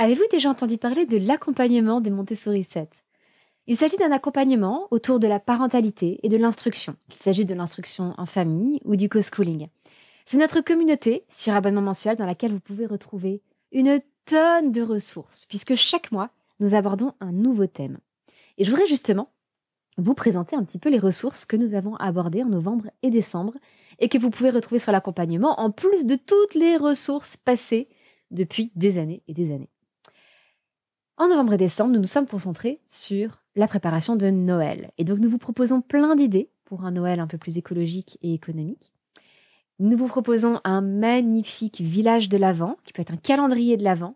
Avez-vous déjà entendu parler de l'accompagnement des Montessori 7? Il s'agit d'un accompagnement autour de la parentalité et de l'instruction, qu'il s'agisse de l'instruction en famille ou du co-schooling. C'est notre communauté sur abonnement mensuel dans laquelle vous pouvez retrouver une tonne de ressources, puisque chaque mois, nous abordons un nouveau thème. Et je voudrais justement vous présenter un petit peu les ressources que nous avons abordées en novembre et décembre et que vous pouvez retrouver sur l'accompagnement, en plus de toutes les ressources passées depuis des années et des années. En novembre et décembre, nous nous sommes concentrés sur la préparation de Noël. Et donc, nous vous proposons plein d'idées pour un Noël un peu plus écologique et économique. Nous vous proposons un magnifique village de l'Avent, qui peut être un calendrier de l'Avent,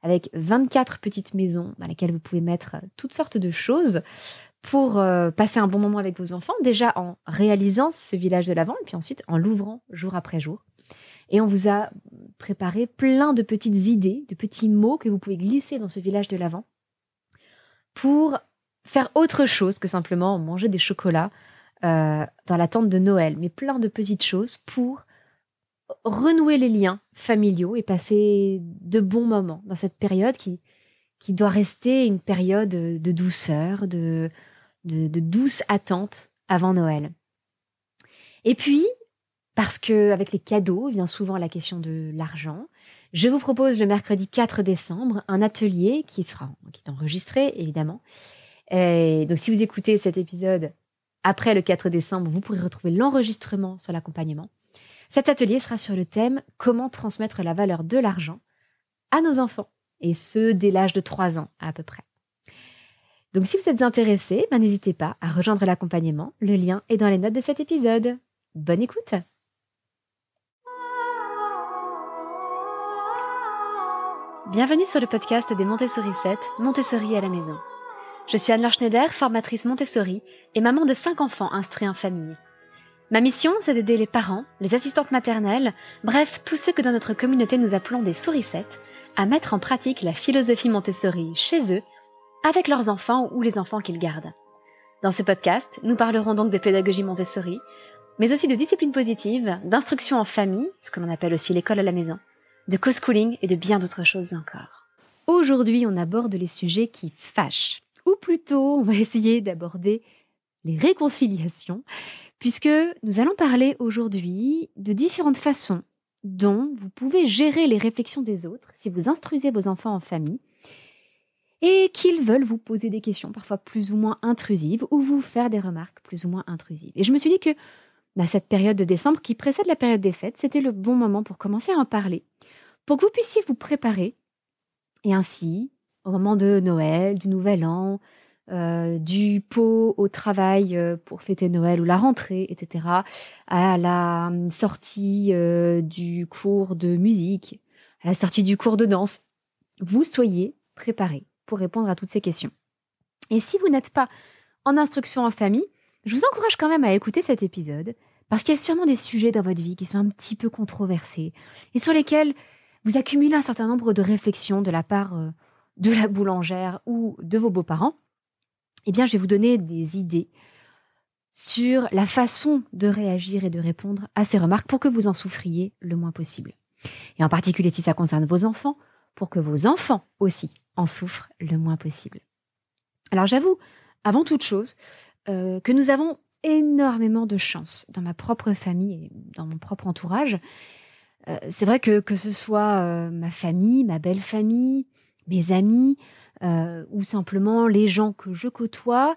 avec 24 petites maisons dans lesquelles vous pouvez mettre toutes sortes de choses pour passer un bon moment avec vos enfants, déjà en réalisant ce village de l'Avent, et puis ensuite en l'ouvrant jour après jour. Et on vous a préparé plein de petites idées, de petits mots que vous pouvez glisser dans ce village de l'Avent pour faire autre chose que simplement manger des chocolats dans l'attente de Noël, mais plein de petites choses pour renouer les liens familiaux et passer de bons moments dans cette période qui doit rester une période de douceur, de douce attente avant Noël. Et puis, parce qu'avec les cadeaux vient souvent la question de l'argent, je vous propose le mercredi 4 décembre un atelier qui est enregistré, évidemment. Et donc, si vous écoutez cet épisode après le 4 décembre, vous pourrez retrouver l'enregistrement sur l'accompagnement. Cet atelier sera sur le thème « Comment transmettre la valeur de l'argent à nos enfants ?» et ce, dès l'âge de 3 ans à peu près. Donc, si vous êtes intéressé, n'hésitez pas à rejoindre l'accompagnement. Le lien est dans les notes de cet épisode. Bonne écoute! Bienvenue sur le podcast des Montessori 7, Montessori à la maison. Je suis Anne-Laure Schneider, formatrice Montessori et maman de 5 enfants instruits en famille. Ma mission, c'est d'aider les parents, les assistantes maternelles, bref, tous ceux que dans notre communauté nous appelons des souricettes, à mettre en pratique la philosophie Montessori chez eux, avec leurs enfants ou les enfants qu'ils gardent. Dans ce podcast, nous parlerons donc de pédagogie Montessori, mais aussi de discipline positive, d'instruction en famille, ce que l'on appelle aussi l'école à la maison, de co-schooling et de bien d'autres choses encore. Aujourd'hui, on aborde les sujets qui fâchent. Ou plutôt, on va essayer d'aborder les réconciliations, puisque nous allons parler aujourd'hui de différentes façons dont vous pouvez gérer les réflexions des autres si vous instruisez vos enfants en famille et qu'ils veulent vous poser des questions parfois plus ou moins intrusives ou vous faire des remarques plus ou moins intrusives. Et je me suis dit que cette période de décembre qui précède la période des fêtes, c'était le bon moment pour commencer à en parler, pour que vous puissiez vous préparer et ainsi, au moment de Noël, du Nouvel An, du pot au travail pour fêter Noël ou la rentrée, etc., à la sortie du cours de musique, à la sortie du cours de danse, vous soyez préparés pour répondre à toutes ces questions. Et si vous n'êtes pas en instruction en famille, je vous encourage quand même à écouter cet épisode parce qu'il y a sûrement des sujets dans votre vie qui sont un petit peu controversés et sur lesquels vous accumulez un certain nombre de réflexions de la part de la boulangère ou de vos beaux-parents. Eh bien, je vais vous donner des idées sur la façon de réagir et de répondre à ces remarques pour que vous en souffriez le moins possible. Et en particulier si ça concerne vos enfants, pour que vos enfants aussi en souffrent le moins possible. Alors j'avoue, avant toute chose, que nous avons énormément de chance dans ma propre famille et dans mon propre entourage. C'est vrai que ce soit ma famille, ma belle famille, mes amis, ou simplement les gens que je côtoie,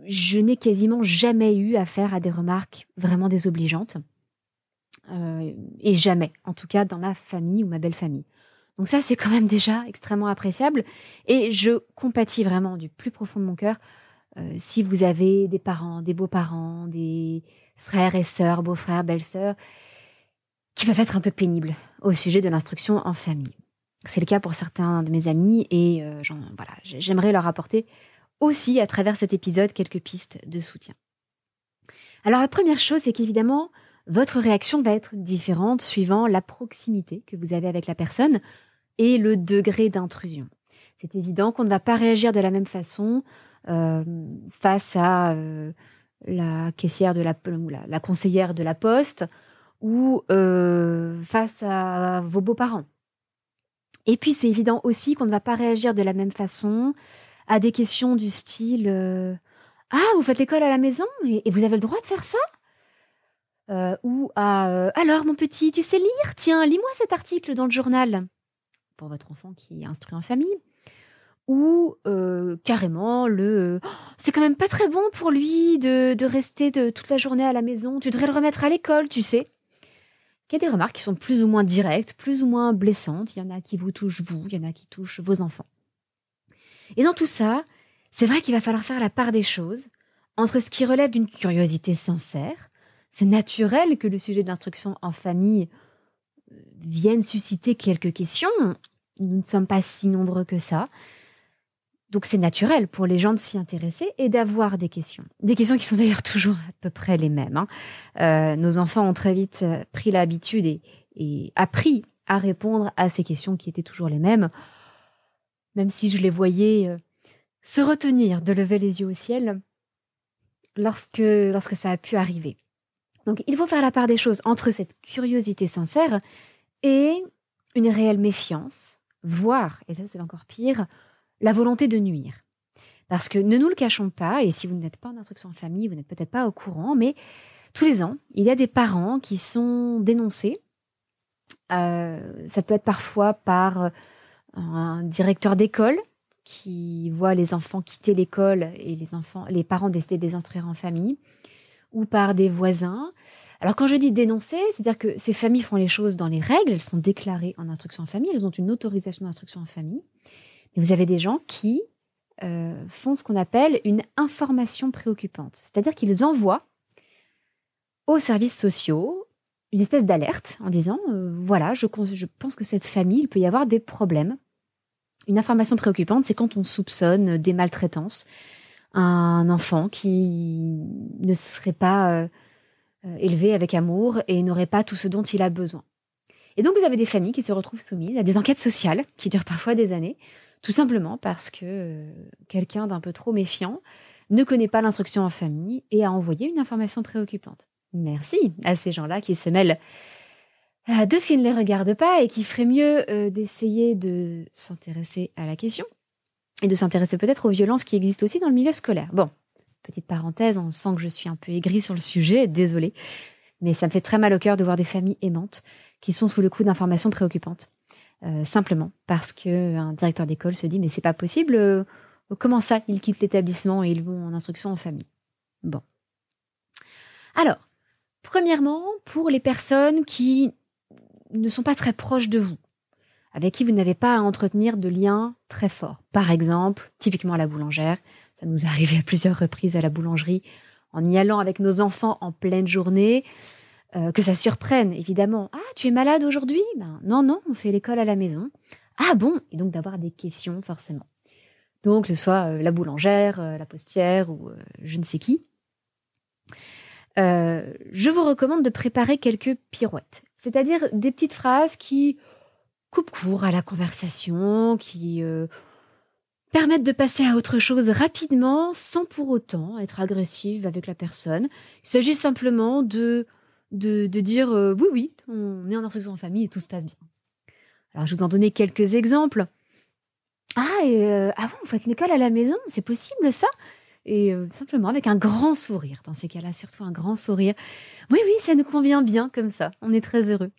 je n'ai quasiment jamais eu affaire à des remarques vraiment désobligeantes. Et jamais, en tout cas dans ma famille ou ma belle famille. Donc ça, c'est quand même déjà extrêmement appréciable. Et je compatis vraiment du plus profond de mon cœur si vous avez des parents, des beaux-parents, des frères et sœurs, beaux-frères, belles-sœurs, qui peuvent être un peu pénibles au sujet de l'instruction en famille. C'est le cas pour certains de mes amis et j'aimerais leur apporter aussi à travers cet épisode quelques pistes de soutien. Alors la première chose, c'est qu'évidemment, votre réaction va être différente suivant la proximité que vous avez avec la personne et le degré d'intrusion. C'est évident qu'on ne va pas réagir de la même façon face à la caissière de la conseillère de la poste ou face à vos beaux-parents. Et puis, c'est évident aussi qu'on ne va pas réagir de la même façon à des questions du style Ah, vous faites l'école à la maison et vous avez le droit de faire ça ou à Alors, mon petit, tu sais lire? Tiens, lis-moi cet article dans le journal. Pour votre enfant qui est instruit en famille. Ou carrément «Oh, c'est quand même pas très bon pour lui de rester toute la journée à la maison. Tu devrais le remettre à l'école, tu sais». Il y a des remarques qui sont plus ou moins directes, plus ou moins blessantes. Il y en a qui vous touchent vous, il y en a qui touchent vos enfants. Et dans tout ça, c'est vrai qu'il va falloir faire la part des choses entre ce qui relève d'une curiosité sincère. C'est naturel que le sujet de l'instruction en famille vienne susciter quelques questions. Nous ne sommes pas si nombreux que ça. Donc c'est naturel pour les gens de s'y intéresser et d'avoir des questions. Des questions qui sont d'ailleurs toujours à peu près les mêmes. Nos enfants ont très vite pris l'habitude et appris à répondre à ces questions qui étaient toujours les mêmes. Même si je les voyais se retenir de lever les yeux au ciel lorsque ça a pu arriver. Donc il faut faire la part des choses entre cette curiosité sincère et une réelle méfiance, voire, et ça c'est encore pire, la volonté de nuire. Parce que ne nous le cachons pas, et si vous n'êtes pas en instruction en famille, vous n'êtes peut-être pas au courant, mais tous les ans, il y a des parents qui sont dénoncés. Ça peut être parfois par un directeur d'école qui voit les enfants quitter l'école et les parents décider de les instruire en famille, ou par des voisins. Alors quand je dis dénoncer, c'est-à-dire que ces familles font les choses dans les règles, elles sont déclarées en instruction en famille, elles ont une autorisation d'instruction en famille. Mais vous avez des gens qui font ce qu'on appelle une information préoccupante. C'est-à-dire qu'ils envoient aux services sociaux une espèce d'alerte en disant voilà, je pense que cette famille, il peut y avoir des problèmes. Une information préoccupante, c'est quand on soupçonne des maltraitances. Un enfant qui ne serait pas élevé avec amour et n'aurait pas tout ce dont il a besoin. Et donc, vous avez des familles qui se retrouvent soumises à des enquêtes sociales qui durent parfois des années, tout simplement parce que quelqu'un d'un peu trop méfiant ne connaît pas l'instruction en famille et a envoyé une information préoccupante. Merci à ces gens-là qui se mêlent de ce qui ne les regarde pas et qui ferait mieux d'essayer de s'intéresser à la question et de s'intéresser peut-être aux violences qui existent aussi dans le milieu scolaire. Bon, petite parenthèse, on sent que je suis un peu aigrie sur le sujet, désolée, mais ça me fait très mal au cœur de voir des familles aimantes qui sont sous le coup d'informations préoccupantes. Simplement parce qu'un directeur d'école se dit « mais c'est pas possible, comment ça, ils quittent l'établissement et ils vont en instruction en famille ?» Bon. Alors, premièrement, pour les personnes qui ne sont pas très proches de vous, avec qui vous n'avez pas à entretenir de liens très forts. Par exemple, typiquement à la boulangère, ça nous est arrivé à plusieurs reprises à la boulangerie, en y allant avec nos enfants en pleine journée, que ça surprenne, évidemment. « Ah, tu es malade aujourd'hui ?» Ben, non, on fait l'école à la maison. « Ah bon ?» Et donc d'avoir des questions, forcément. Donc, que ce soit la boulangère, la postière ou je ne sais qui. Je vous recommande de préparer quelques pirouettes. C'est-à-dire des petites phrases qui coupent court à la conversation, qui permettent de passer à autre chose rapidement, sans pour autant être agressive avec la personne. Il s'agit simplement de dire oui, on est en instruction en famille et tout se passe bien. Alors, je vais vous en donner quelques exemples. « Ah, bon, vous faites l'école à la maison, c'est possible ça ?» Et simplement avec un grand sourire. Dans ces cas-là, surtout un grand sourire. « Oui, ça nous convient bien comme ça, on est très heureux. »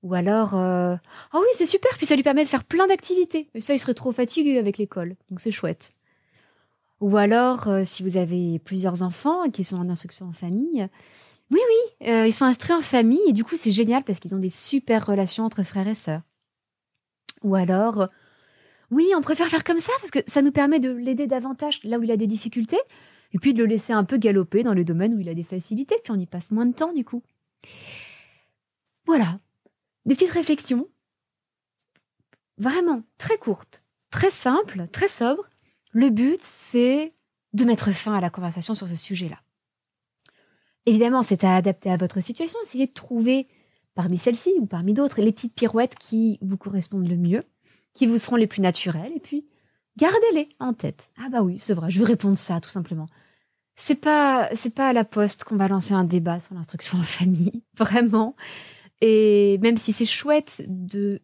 Ou alors « Ah oui, c'est super, puis ça lui permet de faire plein d'activités. Et ça, il serait trop fatigué avec l'école, donc c'est chouette. » Ou alors, si vous avez plusieurs enfants qui sont en instruction en famille, « Oui, ils sont instruits en famille et du coup, c'est génial parce qu'ils ont des super relations entre frères et sœurs. » Ou alors « Oui, on préfère faire comme ça parce que ça nous permet de l'aider davantage là où il a des difficultés et puis de le laisser un peu galoper dans les domaines où il a des facilités, puis on y passe moins de temps du coup. » Voilà, des petites réflexions, vraiment très courtes, très simples, très sobres. Le but, c'est de mettre fin à la conversation sur ce sujet-là. Évidemment, c'est à adapter à votre situation. Essayez de trouver parmi celles-ci ou parmi d'autres les petites pirouettes qui vous correspondent le mieux, qui vous seront les plus naturelles, et puis gardez-les en tête. Ah bah oui, c'est vrai, je vais répondre ça, tout simplement. C'est pas à la poste qu'on va lancer un débat sur l'instruction en famille, vraiment. Et même si c'est chouette de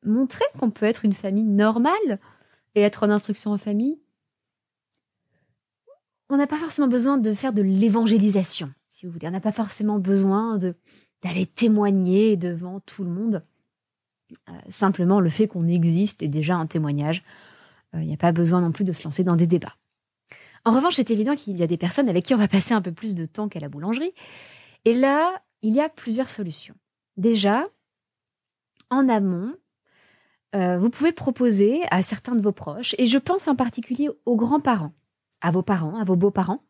montrer qu'on peut être une famille normale et être en instruction en famille. On n'a pas forcément besoin de faire de l'évangélisation, si vous voulez. On n'a pas forcément besoin d'aller témoigner devant tout le monde. Simplement, le fait qu'on existe est déjà un témoignage. Il n'y a pas besoin non plus de se lancer dans des débats. En revanche, c'est évident qu'il y a des personnes avec qui on va passer un peu plus de temps qu'à la boulangerie. Et là, il y a plusieurs solutions. Déjà, en amont, vous pouvez proposer à certains de vos proches, et je pense en particulier aux grands-parents, à vos parents, à vos beaux-parents,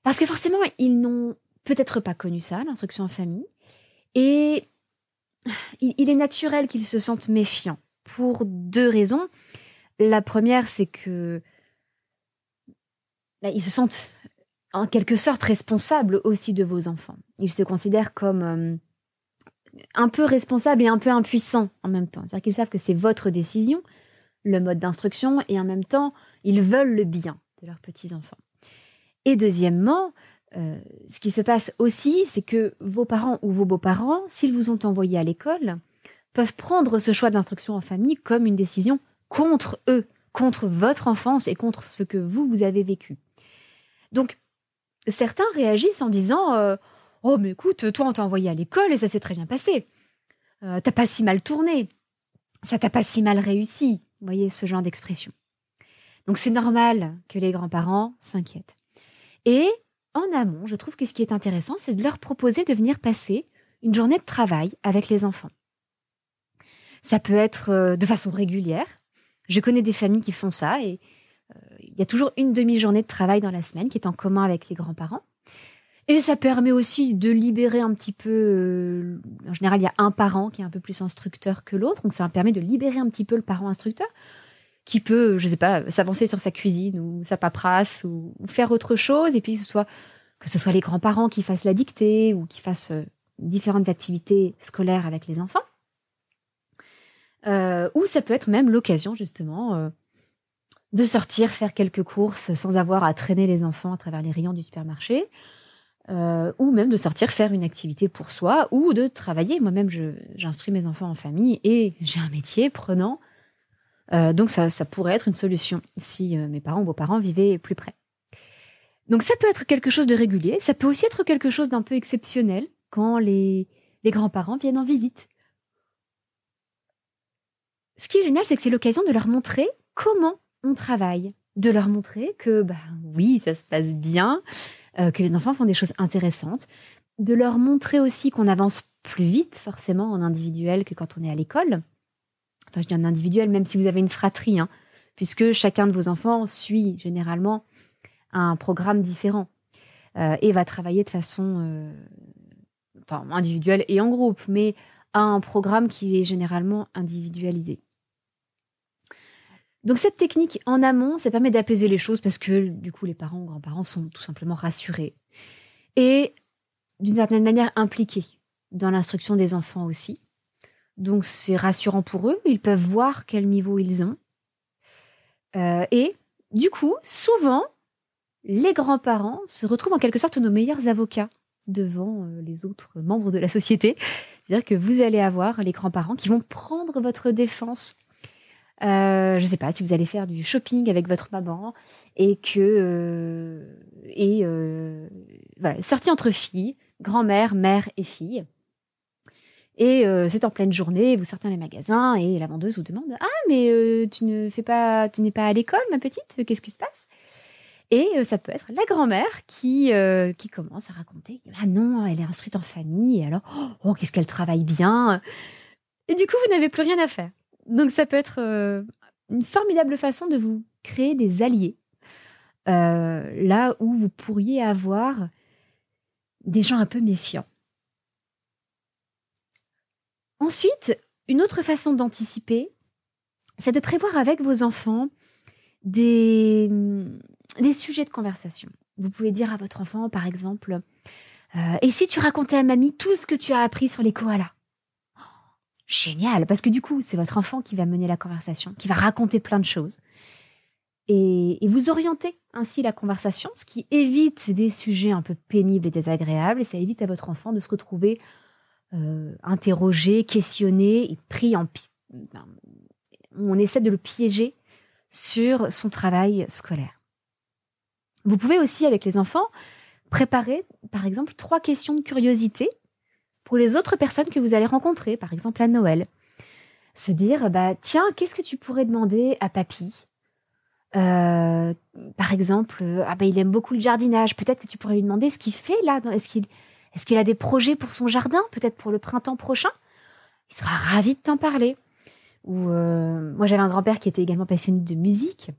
parce que forcément, ils n'ont peut-être pas connu ça, l'instruction en famille, et il est naturel qu'ils se sentent méfiants, pour 2 raisons. La première, c'est que ils se sentent en quelque sorte responsables aussi de vos enfants. Ils se considèrent comme un peu responsables et un peu impuissants en même temps. C'est-à-dire qu'ils savent que c'est votre décision, le mode d'instruction, et en même temps, ils veulent le bien de leurs petits-enfants. Et deuxièmement, ce qui se passe aussi, c'est que vos parents ou vos beaux-parents, s'ils vous ont envoyé à l'école, peuvent prendre ce choix d'instruction en famille comme une décision contre eux, contre votre enfance et contre ce que vous avez vécu. Donc, certains réagissent en disant oh, mais écoute, toi, on t'a envoyé à l'école et ça s'est très bien passé. T'as pas si mal tourné. Ça t'a pas si mal réussi. Vous voyez, ce genre d'expression. Donc, c'est normal que les grands-parents s'inquiètent. Et en amont, je trouve que ce qui est intéressant, c'est de leur proposer de venir passer une journée de travail avec les enfants. Ça peut être de façon régulière. Je connais des familles qui font ça et il y a toujours une demi-journée de travail dans la semaine qui est en commun avec les grands-parents. Et ça permet aussi de libérer un petit peu... en général, il y a un parent qui est un peu plus instructeur que l'autre. Donc, ça permet de libérer un petit peu le parent instructeur qui peut, je ne sais pas, s'avancer sur sa cuisine ou sa paperasse ou faire autre chose. Et puis, que ce soit les grands-parents qui fassent la dictée ou qui fassent différentes activités scolaires avec les enfants. Ou ça peut être même l'occasion, justement... de sortir faire quelques courses sans avoir à traîner les enfants à travers les rayons du supermarché, ou même de sortir faire une activité pour soi, ou de travailler. Moi-même, j'instruis mes enfants en famille et j'ai un métier prenant. Donc ça pourrait être une solution si mes parents ou beaux-parents vivaient plus près. Donc ça peut être quelque chose de régulier, ça peut aussi être quelque chose d'un peu exceptionnel quand les grands-parents viennent en visite. Ce qui est génial, c'est que c'est l'occasion de leur montrer comment on travaille, de leur montrer que oui, ça se passe bien, que les enfants font des choses intéressantes, de leur montrer aussi qu'on avance plus vite forcément en individuel que quand on est à l'école. Enfin, je dis en individuel, même si vous avez une fratrie, puisque chacun de vos enfants suit généralement un programme différent et va travailler de façon individuelle et en groupe, mais à un programme qui est généralement individualisé. Donc cette technique en amont, ça permet d'apaiser les choses parce que du coup les parents ou grands-parents sont tout simplement rassurés et d'une certaine manière impliqués dans l'instruction des enfants aussi. Donc c'est rassurant pour eux, ils peuvent voir quel niveau ils ont. Et du coup, souvent, les grands-parents se retrouvent en quelque sorte nos meilleurs avocats devant les autres membres de la société. C'est-à-dire que vous allez avoir les grands-parents qui vont prendre votre défense. Je ne sais pas, si vous allez faire du shopping avec votre maman et que... voilà, sortie entre filles, grand-mère, mère et fille. Et c'est en pleine journée, vous sortez dans les magasins et la vendeuse vous demande « Ah, mais tu n'es pas à l'école, ma petite? Qu'est-ce qui se passe ?» Et ça peut être la grand-mère qui commence à raconter « Ah non, elle est instruite en famille, et alors, oh, qu'est-ce qu'elle travaille bien !» Et du coup, vous n'avez plus rien à faire. Donc ça peut être une formidable façon de vous créer des alliés, là où vous pourriez avoir des gens un peu méfiants. Ensuite, une autre façon d'anticiper, c'est de prévoir avec vos enfants des sujets de conversation. Vous pouvez dire à votre enfant, par exemple, et si tu racontais à mamie tout ce que tu as appris sur les koalas ? Génial, parce que du coup, c'est votre enfant qui va mener la conversation, qui va raconter plein de choses. Et vous orientez ainsi la conversation, ce qui évite des sujets un peu pénibles et désagréables, et ça évite à votre enfant de se retrouver interrogé, questionné et pris en on essaie de le piéger sur son travail scolaire. Vous pouvez aussi, avec les enfants, préparer, par exemple, 3 questions de curiosité pour les autres personnes que vous allez rencontrer, par exemple à Noël. Se dire, tiens, qu'est-ce que tu pourrais demander à papy ? Par exemple, il aime beaucoup le jardinage. Peut-être que tu pourrais lui demander ce qu'il fait là. Est-ce qu'il a des projets pour son jardin, peut-être pour le printemps prochain ? Il sera ravi de t'en parler. Ou moi, j'avais un grand-père qui était également passionné de musique.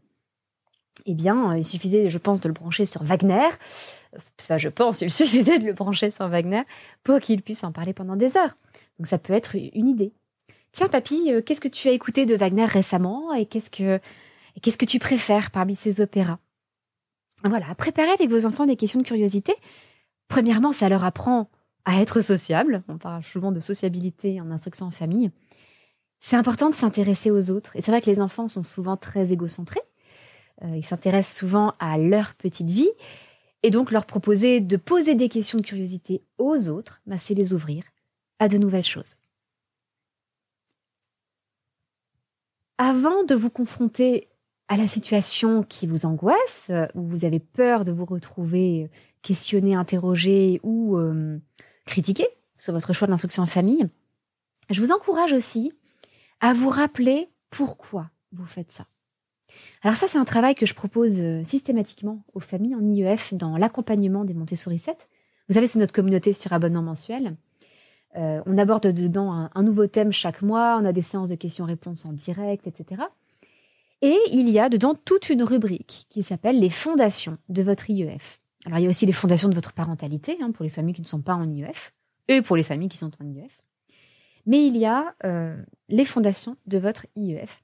Eh bien, il suffisait, je pense, de le brancher sur Wagner. Il suffisait de le brancher sur Wagner pour qu'il puisse en parler pendant des heures. Donc, ça peut être une idée. Tiens, papy, qu'est-ce que tu as écouté de Wagner récemment et qu'est-ce que tu préfères parmi ces opéras ? Voilà, préparez avec vos enfants des questions de curiosité. Premièrement, ça leur apprend à être sociable. On parle souvent de sociabilité en instruction en famille. C'est important de s'intéresser aux autres. Et c'est vrai que les enfants sont souvent très égocentrés. Ils s'intéressent souvent à leur petite vie. Et donc, leur proposer de poser des questions de curiosité aux autres, c'est les ouvrir à de nouvelles choses. Avant de vous confronter à la situation qui vous angoisse, où vous avez peur de vous retrouver questionné, interrogé ou critiqué sur votre choix de l'instruction en famille, je vous encourage aussi à vous rappeler pourquoi vous faites ça. Alors ça, c'est un travail que je propose systématiquement aux familles en IEF dans l'accompagnement des Montessori 7. Vous savez, c'est notre communauté sur abonnement mensuel. On aborde dedans un nouveau thème chaque mois, on a des séances de questions-réponses en direct, etc. Et il y a dedans toute une rubrique qui s'appelle les fondations de votre IEF. Alors il y a aussi les fondations de votre parentalité, pour les familles qui ne sont pas en IEF, et pour les familles qui sont en IEF. Mais il y a les fondations de votre IEF.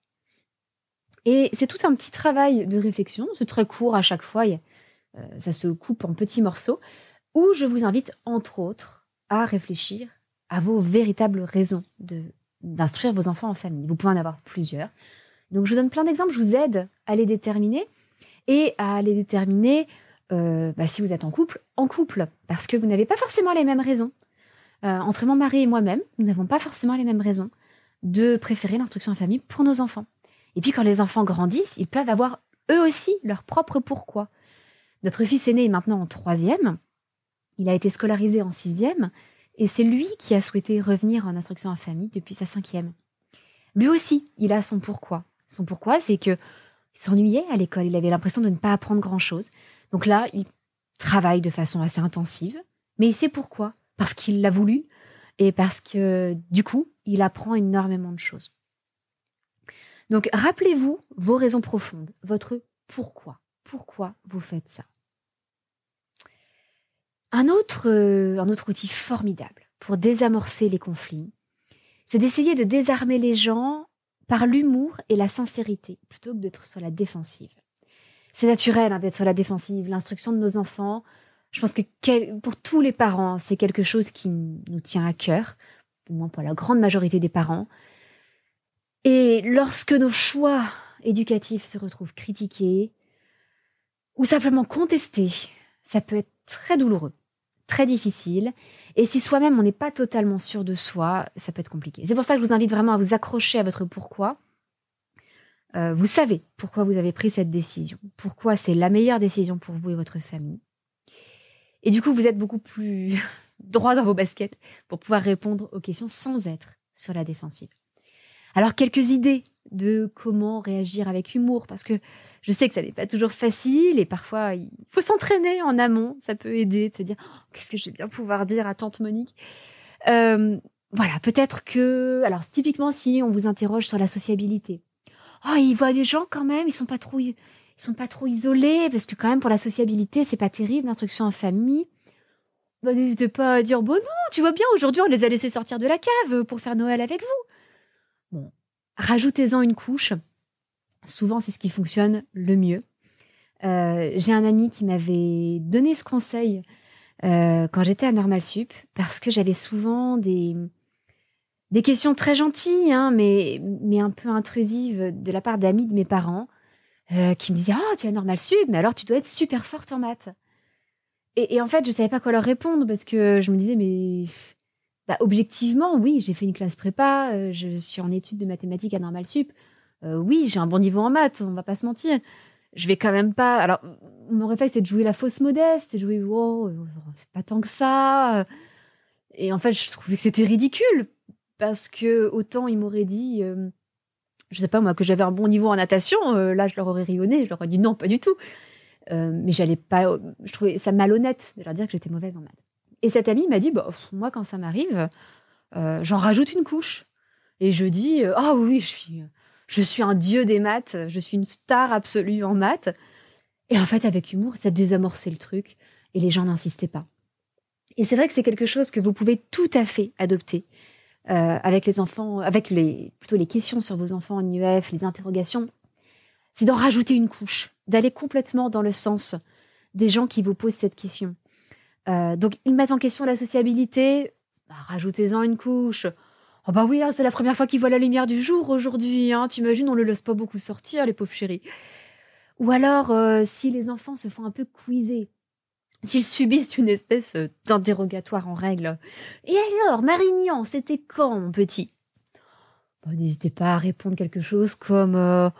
Et c'est tout un petit travail de réflexion, c'est très court à chaque fois, ça se coupe en petits morceaux, où je vous invite, entre autres, à réfléchir à vos véritables raisons d'instruire vos enfants en famille. Vous pouvez en avoir plusieurs. Donc je vous donne plein d'exemples, je vous aide à les déterminer, et à les déterminer si vous êtes en couple, parce que vous n'avez pas forcément les mêmes raisons. Entre mon mari et moi-même, nous n'avons pas forcément les mêmes raisons de préférer l'instruction en famille pour nos enfants. Et puis quand les enfants grandissent, ils peuvent avoir eux aussi leur propre pourquoi. Notre fils aîné est maintenant en 3e, il a été scolarisé en 6e, et c'est lui qui a souhaité revenir en instruction en famille depuis sa 5e. Lui aussi, il a son pourquoi. Son pourquoi, c'est qu'il s'ennuyait à l'école, il avait l'impression de ne pas apprendre grand-chose. Donc là, il travaille de façon assez intensive, mais il sait pourquoi. Parce qu'il l'a voulu et parce que, du coup, il apprend énormément de choses. Donc, rappelez-vous vos raisons profondes, votre pourquoi. Pourquoi vous faites ça ? Un autre outil formidable pour désamorcer les conflits, c'est d'essayer de désarmer les gens par l'humour et la sincérité, plutôt que d'être sur la défensive. C'est naturel d'être sur la défensive. L'instruction de nos enfants, je pense que pour tous les parents, c'est quelque chose qui nous tient à cœur, au moins pour la grande majorité des parents. Et lorsque nos choix éducatifs se retrouvent critiqués ou simplement contestés, ça peut être très douloureux, très difficile. Et si soi-même, on n'est pas totalement sûr de soi, ça peut être compliqué. C'est pour ça que je vous invite vraiment à vous accrocher à votre pourquoi. Vous savez pourquoi vous avez pris cette décision, pourquoi c'est la meilleure décision pour vous et votre famille. Et du coup, vous êtes beaucoup plus droit dans vos baskets pour pouvoir répondre aux questions sans être sur la défensive. Alors, quelques idées de comment réagir avec humour, parce que je sais que ça n'est pas toujours facile et parfois, il faut s'entraîner en amont. Ça peut aider de se dire « Qu'est-ce que je vais bien pouvoir dire à tante Monique ?» Voilà, peut-être que... Alors, typiquement, si on vous interroge sur la sociabilité. « Oh, il voit des gens quand même, ils sont pas trop isolés, parce que quand même, pour la sociabilité, c'est pas terrible, l'instruction en famille. » N'hésitez pas à dire « Bon, non, tu vois bien, aujourd'hui, on les a laissés sortir de la cave pour faire Noël avec vous. » Bon, rajoutez-en une couche. Souvent, c'est ce qui fonctionne le mieux. J'ai un ami qui m'avait donné ce conseil quand j'étais à Normal Sup, parce que j'avais souvent des questions très gentilles, mais un peu intrusives de la part d'amis de mes parents qui me disaient « Oh, tu es à Normal Sup, mais alors tu dois être super forte en maths. » Et en fait, je ne savais pas quoi leur répondre parce que je me disais « Objectivement, oui, j'ai fait une classe prépa, je suis en études de mathématiques à Normal Sup. Oui, j'ai un bon niveau en maths, on va pas se mentir. Je vais quand même pas. Alors, mon réflexe, c'est de jouer la fausse modeste, et de jouer, wow, c'est pas tant que ça. Et en fait, je trouvais que c'était ridicule, parce que autant ils m'auraient dit, je sais pas moi, que j'avais un bon niveau en natation, là, je leur aurais ri au nez, je leur aurais dit non, pas du tout. Mais j'allais pas. Je trouvais ça malhonnête de leur dire que j'étais mauvaise en maths. Et cette amie m'a dit, moi, quand ça m'arrive, j'en rajoute une couche. Et je dis, ah oui, je suis un dieu des maths, je suis une star absolue en maths. Et en fait, avec humour, ça désamorçait le truc et les gens n'insistaient pas. Et c'est vrai que c'est quelque chose que vous pouvez tout à fait adopter avec les enfants, plutôt les questions sur vos enfants en IEF, les interrogations. C'est d'en rajouter une couche, d'aller complètement dans le sens des gens qui vous posent cette question. Donc, ils mettent en question la sociabilité, rajoutez-en une couche. Oh bah oui, hein, c'est la première fois qu'il voit la lumière du jour aujourd'hui. Hein, t'imagines, on le laisse pas beaucoup sortir, les pauvres chéris. Ou alors, si les enfants se font un peu quizer, s'ils subissent une espèce d'interrogatoire en règle. Et alors, Marignan, c'était quand, mon petit? N'hésitez pas à répondre quelque chose comme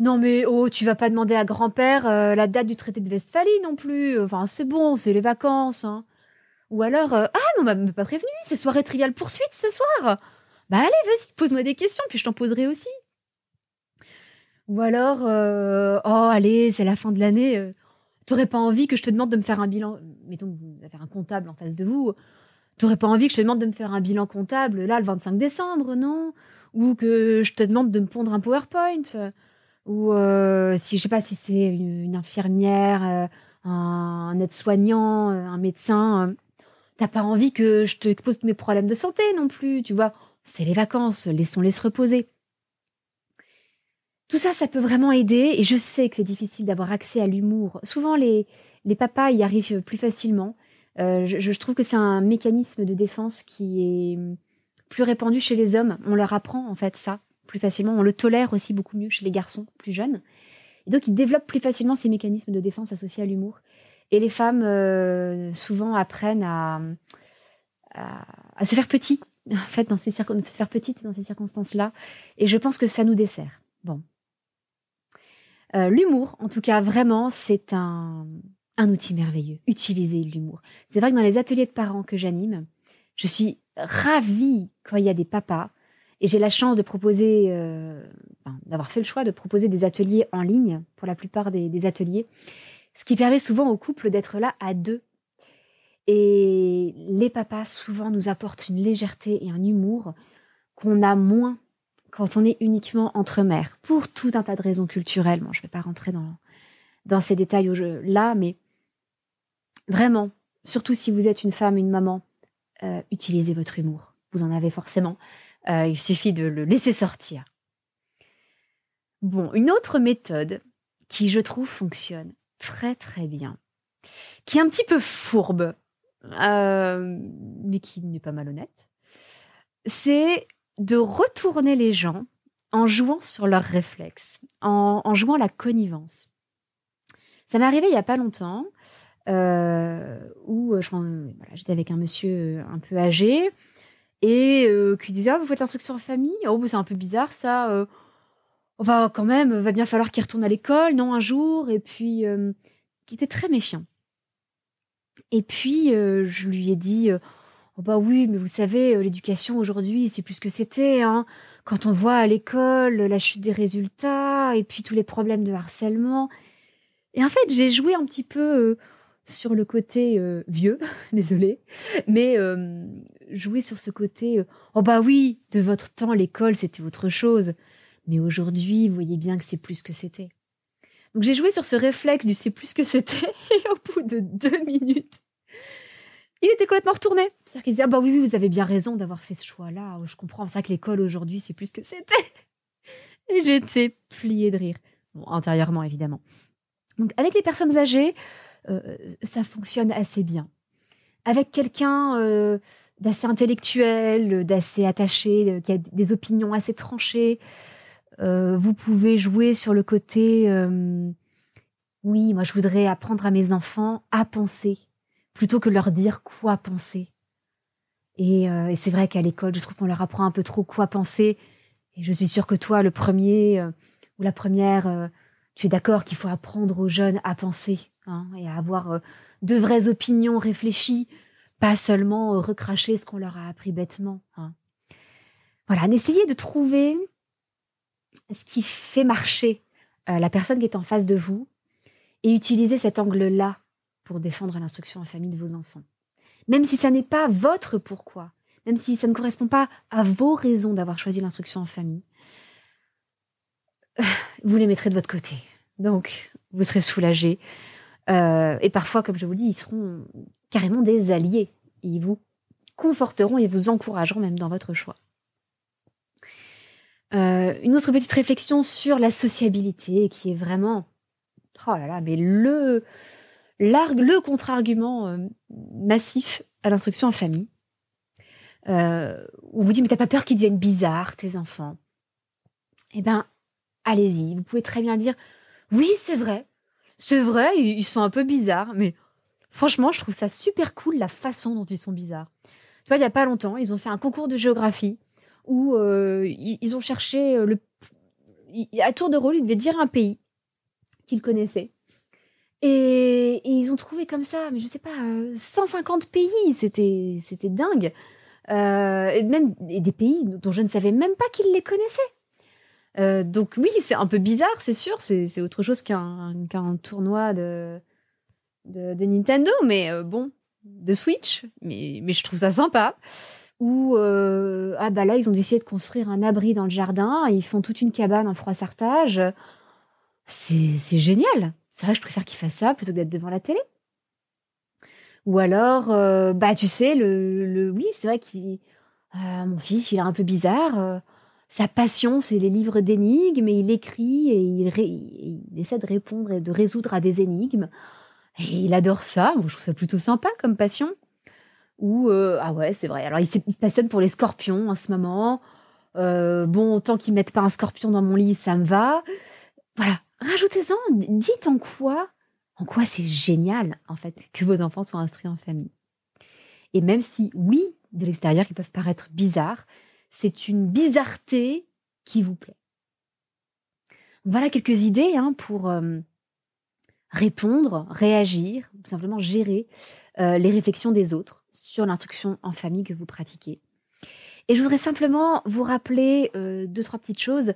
non mais oh, tu vas pas demander à grand-père la date du traité de Westphalie non plus. Enfin, c'est bon, c'est les vacances. Hein. Ou alors, ah, mais on m'a même pas prévenu, c'est soirée triviale poursuite ce soir. Bah allez, vas-y, pose-moi des questions, puis je t'en poserai aussi. Ou alors, oh allez, c'est la fin de l'année, t'aurais pas envie que je te demande de me faire un bilan. Mettons que vous avez un comptable en face de vous. T'aurais pas envie que je te demande de me faire un bilan comptable, là, le 25 décembre, non? Ou que je te demande de me pondre un PowerPoint. Ou si, je sais pas, si c'est une infirmière, un aide-soignant, un médecin. T'as pas envie que je te expose tous mes problèmes de santé non plus, tu vois. C'est les vacances, laissons-les se reposer. Tout ça, ça peut vraiment aider. Et je sais que c'est difficile d'avoir accès à l'humour. Souvent, les papas y arrivent plus facilement. Je trouve que c'est un mécanisme de défense qui est plus répandu chez les hommes. On leur apprend en fait ça plus facilement. On le tolère aussi beaucoup mieux chez les garçons plus jeunes. Et donc, ils développent plus facilement ces mécanismes de défense associés à l'humour. Et les femmes, souvent, apprennent à se faire petites, en fait, se faire petites dans ces circonstances-là. Et je pense que ça nous dessert. Bon. L'humour, en tout cas, vraiment, c'est un outil merveilleux. Utilisez l'humour. C'est vrai que dans les ateliers de parents que j'anime, je suis ravie quand il y a des papas et j'ai la chance de proposer, d'avoir fait le choix de proposer des ateliers en ligne pour la plupart des ateliers, ce qui permet souvent aux couples d'être là à deux. Et les papas, souvent, nous apportent une légèreté et un humour qu'on a moins quand on est uniquement entre mères, pour tout un tas de raisons culturelles. Bon, je ne vais pas rentrer dans ces détails là, mais vraiment, surtout si vous êtes une femme, une maman, utilisez votre humour. Vous en avez forcément. Il suffit de le laisser sortir. Bon, une autre méthode qui, je trouve, fonctionne très très bien, qui est un petit peu fourbe, mais qui n'est pas malhonnête, c'est de retourner les gens en jouant sur leurs réflexes, en jouant la connivence. Ça m'est arrivé il n'y a pas longtemps, où j'étais avec un monsieur un peu âgé, et qui disait « Ah, vous faites l'instruction en famille ? Oh, c'est un peu bizarre ça. Quand même, va bien falloir qu'il retourne à l'école, non, un jour ?» Et puis, qui était très méfiant. Et puis, je lui ai dit oh bah oui, mais vous savez, l'éducation aujourd'hui, c'est plus ce que c'était. Hein. Quand on voit à l'école la chute des résultats et puis tous les problèmes de harcèlement. Et en fait, j'ai joué un petit peu sur le côté vieux, désolée, mais jouer sur ce côté oh bah oui, de votre temps, l'école, c'était autre chose. Mais aujourd'hui, vous voyez bien que c'est plus ce que c'était. Donc j'ai joué sur ce réflexe du c'est plus ce que c'était et au bout de 2 minutes, il était complètement retourné. C'est-à-dire qu'il disait, ah bah oui, vous avez bien raison d'avoir fait ce choix-là. Je comprends, c'est ça que l'école aujourd'hui, c'est plus ce que c'était. Et j'étais pliée de rire. Bon, intérieurement, évidemment. Donc, avec les personnes âgées, ça fonctionne assez bien. Avec quelqu'un d'assez intellectuel, d'assez attaché, qui a des opinions assez tranchées, vous pouvez jouer sur le côté, oui, moi je voudrais apprendre à mes enfants à penser, plutôt que leur dire quoi penser. Et c'est vrai qu'à l'école, je trouve qu'on leur apprend un peu trop quoi penser. Et je suis sûre que toi, le premier ou la première, tu es d'accord qu'il faut apprendre aux jeunes à penser, hein, et à avoir de vraies opinions réfléchies, pas seulement recracher ce qu'on leur a appris bêtement, hein. Voilà, essayez de trouver ce qui fait marcher la personne qui est en face de vous et utilisez cet angle-là pour défendre l'instruction en famille de vos enfants. Même si ça n'est pas votre pourquoi, même si ça ne correspond pas à vos raisons d'avoir choisi l'instruction en famille, vous les mettrez de votre côté. Donc, vous serez soulagés. Et parfois, comme je vous le dis, ils seront carrément des alliés. Ils vous conforteront et vous encourageront même dans votre choix. Une autre petite réflexion sur la sociabilité qui est vraiment, oh là là, mais le contre-argument massif à l'instruction en famille. On vous dit, mais t'as pas peur qu'ils deviennent bizarres, tes enfants? Eh bien, allez-y. Vous pouvez très bien dire, oui, c'est vrai, ils sont un peu bizarres, mais franchement, je trouve ça super cool la façon dont ils sont bizarres. Tu vois, il n'y a pas longtemps, ils ont fait un concours de géographie où ils ont cherché à tour de rôle, ils devaient dire un pays qu'ils connaissaient. Et ils ont trouvé comme ça, mais je sais pas, 150 pays, c'était dingue. Et des pays dont je ne savais même pas qu'ils les connaissaient. Donc oui, c'est un peu bizarre, c'est sûr, c'est autre chose qu'un tournoi de Nintendo, mais bon, de Switch, mais je trouve ça sympa. Ou là, ils ont décidé de construire un abri dans le jardin, ils font toute une cabane en froissartage. C'est génial. C'est vrai que je préfère qu'ils fassent ça plutôt que d'être devant la télé. Ou alors, tu sais, oui, c'est vrai que mon fils, il est un peu bizarre. Sa passion, c'est les livres d'énigmes, et il écrit et il essaie de répondre et de résoudre à des énigmes. Et il adore ça. Moi, je trouve ça plutôt sympa comme passion. Ou, ah ouais, c'est vrai. Alors, il se passionne pour les scorpions en ce moment. Tant qu'ils mettent pas un scorpion dans mon lit, ça me va. Voilà, rajoutez-en, dites en quoi c'est génial, en fait, que vos enfants soient instruits en famille. Et même si, oui, de l'extérieur, ils peuvent paraître bizarres, c'est une bizarreté qui vous plaît. Voilà quelques idées pour répondre, réagir, tout simplement gérer les réflexions des autres sur l'instruction en famille que vous pratiquez. Et je voudrais simplement vous rappeler 2-3 petites choses.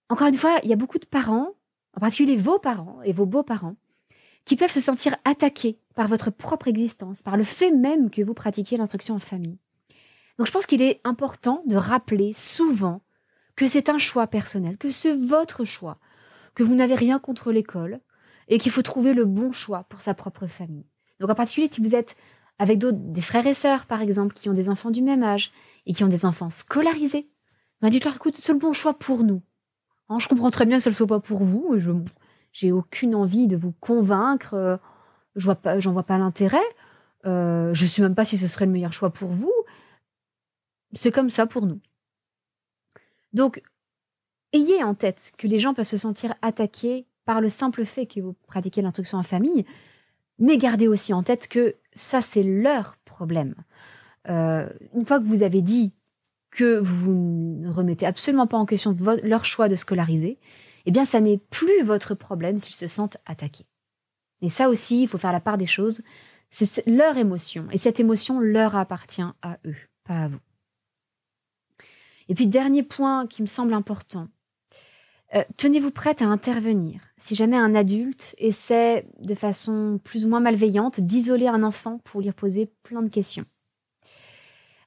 Encore une fois, il y a beaucoup de parents, en particulier vos parents et vos beaux-parents, qui peuvent se sentir attaqués par votre propre existence, par le fait même que vous pratiquiez l'instruction en famille. Donc je pense qu'il est important de rappeler souvent que c'est un choix personnel, que c'est votre choix, que vous n'avez rien contre l'école et qu'il faut trouver le bon choix pour sa propre famille. Donc en particulier si vous êtes avec des frères et sœurs, par exemple, qui ont des enfants du même âge et qui ont des enfants scolarisés, dites-leur, écoute, c'est le bon choix pour nous. Je comprends très bien que ça ne soit pas pour vous. J'ai aucune envie de vous convaincre. J'en vois pas l'intérêt. Je sais même pas si ce serait le meilleur choix pour vous. C'est comme ça pour nous. Donc, ayez en tête que les gens peuvent se sentir attaqués par le simple fait que vous pratiquez l'instruction en famille, mais gardez aussi en tête que ça, c'est leur problème. Une fois que vous avez dit que vous ne remettez absolument pas en question leur choix de scolariser, eh bien, ça n'est plus votre problème s'ils se sentent attaqués. Et ça aussi, il faut faire la part des choses. C'est leur émotion. Et cette émotion leur appartient à eux, pas à vous. Et puis, dernier point qui me semble important. Tenez-vous prête à intervenir si jamais un adulte essaie, de façon plus ou moins malveillante, d'isoler un enfant pour lui poser plein de questions.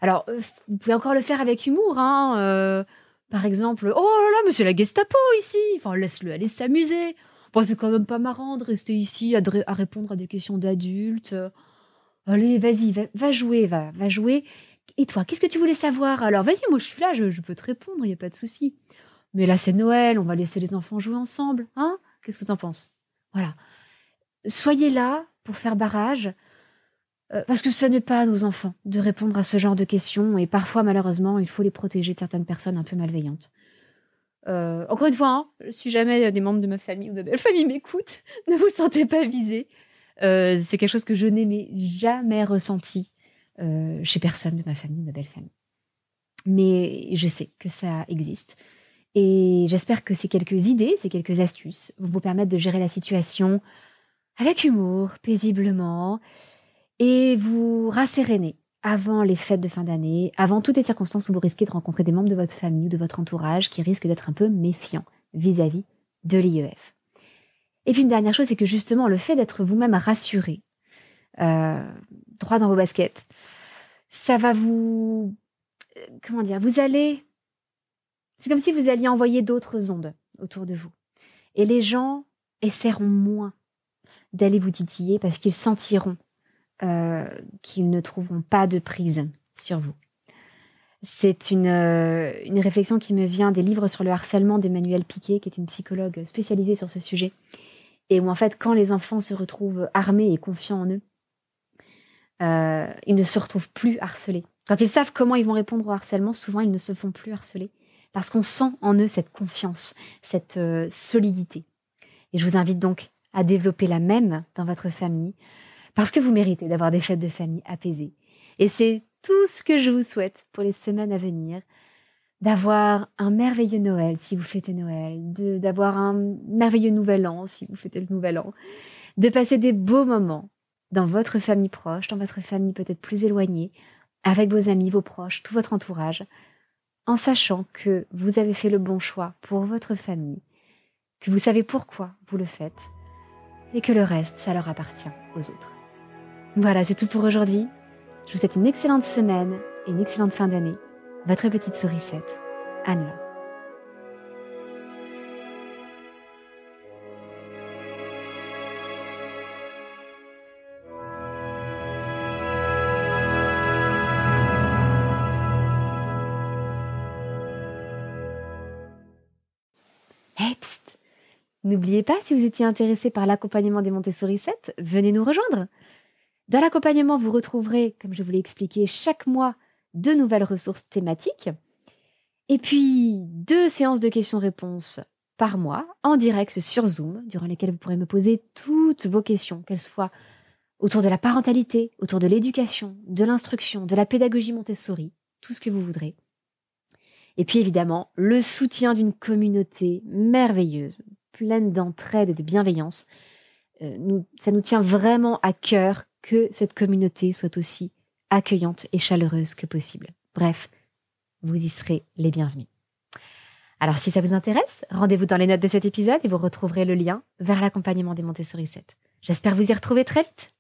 Alors, vous pouvez encore le faire avec humour, par exemple, oh là là, mais c'est la Gestapo ici, laisse-le aller s'amuser. C'est quand même pas marrant de rester ici à répondre à des questions d'adultes. Allez, vas-y, va jouer, va jouer. Et toi, qu'est-ce que tu voulais savoir? Alors, vas-y, moi je suis là, je peux te répondre, il n'y a pas de souci. Mais là, c'est Noël, on va laisser les enfants jouer ensemble, hein? Qu'est-ce que t'en penses? Voilà. Soyez là pour faire barrage. Parce que ce n'est pas à nos enfants de répondre à ce genre de questions et parfois, malheureusement, il faut les protéger de certaines personnes un peu malveillantes. Encore une fois, si jamais des membres de ma famille ou de ma famille m'écoutent, ne vous sentez pas visés. C'est quelque chose que je n'ai jamais ressenti chez personne de ma famille, de ma belle famille. Mais je sais que ça existe. Et j'espère que ces quelques idées, ces quelques astuces vont vous permettre de gérer la situation avec humour, paisiblement, et vous rasséréner avant les fêtes de fin d'année, avant toutes les circonstances où vous risquez de rencontrer des membres de votre famille ou de votre entourage qui risquent d'être un peu méfiants vis-à-vis de l'IEF. Et puis une dernière chose, c'est que justement, le fait d'être vous-même rassuré, droit dans vos baskets, ça va vous... Comment dire, c'est comme si vous alliez envoyer d'autres ondes autour de vous. Et les gens essaieront moins d'aller vous titiller parce qu'ils sentiront qu'ils ne trouveront pas de prise sur vous. C'est une réflexion qui me vient des livres sur le harcèlement d'Emmanuelle Piquet, qui est une psychologue spécialisée sur ce sujet. Et où en fait, quand les enfants se retrouvent armés et confiants en eux, ils ne se retrouvent plus harcelés. Quand ils savent comment ils vont répondre au harcèlement, souvent ils ne se font plus harceler. Parce qu'on sent en eux cette confiance, cette solidité. Et je vous invite donc à développer la même dans votre famille, parce que vous méritez d'avoir des fêtes de famille apaisées. Et c'est tout ce que je vous souhaite pour les semaines à venir, d'avoir un merveilleux Noël si vous fêtez Noël, d'avoir un merveilleux Nouvel An si vous fêtez le Nouvel An, de passer des beaux moments dans votre famille proche, dans votre famille peut-être plus éloignée, avec vos amis, vos proches, tout votre entourage, en sachant que vous avez fait le bon choix pour votre famille, que vous savez pourquoi vous le faites, et que le reste, ça leur appartient aux autres. Voilà, c'est tout pour aujourd'hui. Je vous souhaite une excellente semaine et une excellente fin d'année. Votre petite sourisette, Anne. Hey, psst. N'oubliez pas, si vous étiez intéressé par l'accompagnement des Montessori 7, venez nous rejoindre. Dans l'accompagnement, vous retrouverez, comme je vous l'ai expliqué, chaque mois 2 nouvelles ressources thématiques et puis 2 séances de questions-réponses par mois en direct sur Zoom, durant lesquelles vous pourrez me poser toutes vos questions, qu'elles soient autour de la parentalité, autour de l'éducation, de l'instruction, de la pédagogie Montessori, tout ce que vous voudrez. Et puis évidemment, le soutien d'une communauté merveilleuse, pleine d'entraide et de bienveillance. Ça nous tient vraiment à cœur que cette communauté soit aussi accueillante et chaleureuse que possible. Bref, vous y serez les bienvenus. Alors si ça vous intéresse, rendez-vous dans les notes de cet épisode et vous retrouverez le lien vers l'accompagnement des Montessori 7. J'espère vous y retrouver très vite.